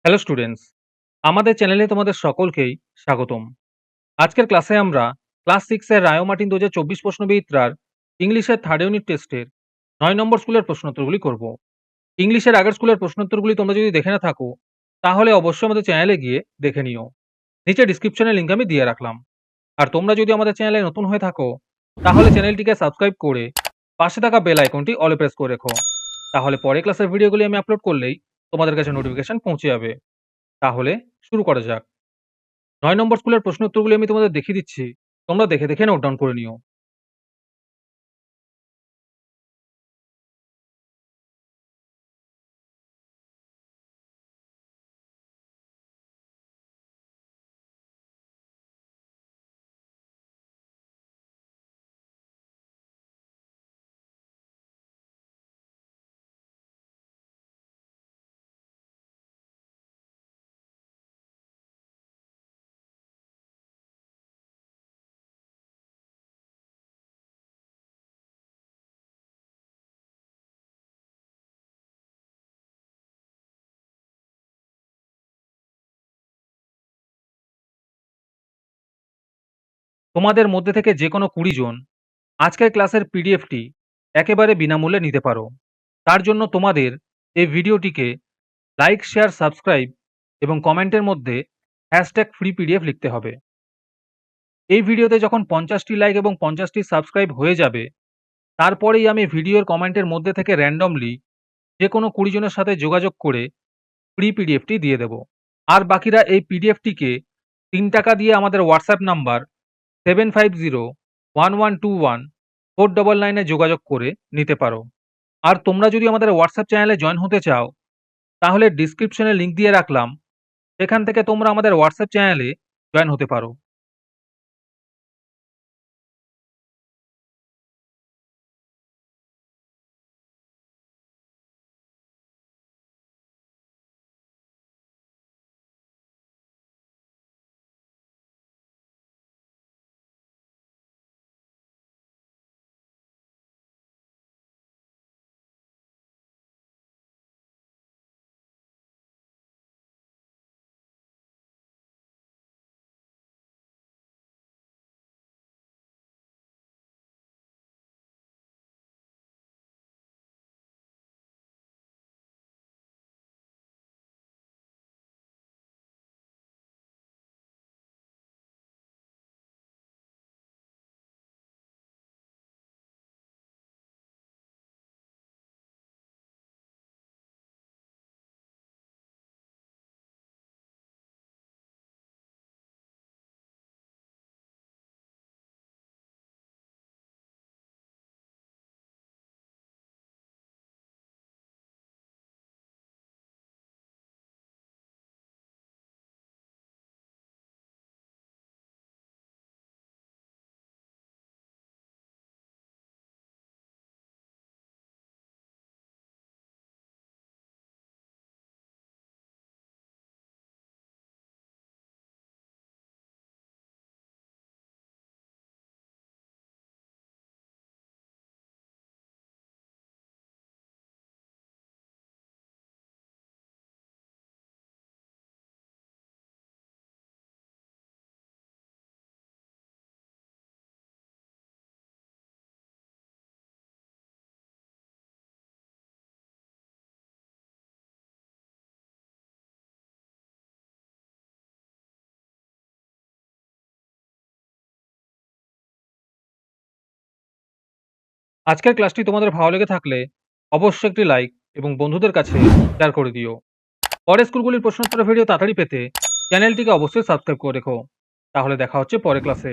Hello students, আমাদের চ্যানেলে তোমাদের সকলকেই স্বাগতম। আজকের ক্লাসে আমরা ক্লাস 6 এর রায় ও মার্টিন ২০২৪ প্রশ্নবিচিত্রার ইংলিশের থার্ড ইউনিট টেস্টের ৯ নম্বর স্কুলের প্রশ্নোত্তরগুলি করব। ইংলিশের আগের স্কুলের প্রশ্নোত্তরগুলি তোমরা যদি দেখে না থাকো, তাহলে অবশ্যই আমাদের চ্যানেলে গিয়ে দেখে নিও। নিচে ডিসক্রিপশনে লিংক আমি দিয়ে রাখলাম। আর তোমরা যদি আমাদের চ্যানেলে নতুন হয়ে থাকো, তাহলে চ্যানেলটিকে সাবস্ক্রাইব করে পাশে থাকা বেল আইকনটি অলে প্রেস করে রেখো। তাহলে পরে ক্লাসের ভিডিওগুলি আমি আপলোড করলেই তোমাদের কাছে নোটিফিকেশন পৌঁছে যাবে। তাহলে শুরু করা যাক। ৯ নম্বর স্কুলের প্রশ্ন উত্তরগুলি আমি তোমাদের দেখিয়ে দিচ্ছি। তোমরা দেখে, দেখে নোট ডাউন করে নিও। তোমাদের মধ্যে থেকে যেকোনো ২০ জন আজকের ক্লাসের পিডিএফটি একেবারে বিনামূল্যে নিতে পারো। তার জন্য তোমাদের এই ভিডিওটিকে লাইক, শেয়ার, সাবস্ক্রাইব এবং কমেন্টের মধ্যে #ফ্রি পিডিএফ লিখতে হবে। এই ভিডিওতে যখন ৫০টি লাইক এবং ৫০টি সাবস্ক্রাইব হয়ে যাবে, তারপরেই আমি ভিডিওর কমেন্টের মধ্যে থেকে র‍্যান্ডমলি যেকোনো ২০ জনের সাথে যোগাযোগ করে ফ্রি পিডিএফটি দিয়ে দেব। আর বাকিরা এই পিডিএফটিকে ৳৩ দিয়ে আমাদের হোয়াটসঅ্যাপ নাম্বার 7501121499 এ যোগাযোগ করে নিতে পারো। আর তোমরা যদি আমাদের হোয়াটসঅ্যাপ চ্যানেলে জয়েন হতে চাও, তাহলে ডিসক্রিপশনে লিংক দিয়ে রাখলাম, সেখান থেকে তোমরা আমাদের হোয়াটসঅ্যাপ চ্যানেলে জয়েন হতে পারো। আজকের ক্লাসটি তোমাদের ভালো লেগে থাকলে অবশ্যই একটি লাইক এবং বন্ধুদের কাছে শেয়ার করে দিও। পরের স্কুলগুলির প্রশ্নোত্তরের ভিডিও তাড়াতাড়ি পেতে চ্যানেলটিকে অবশ্যই সাবস্ক্রাইব করে রেখো। তাহলে দেখা হচ্ছে পরের ক্লাসে।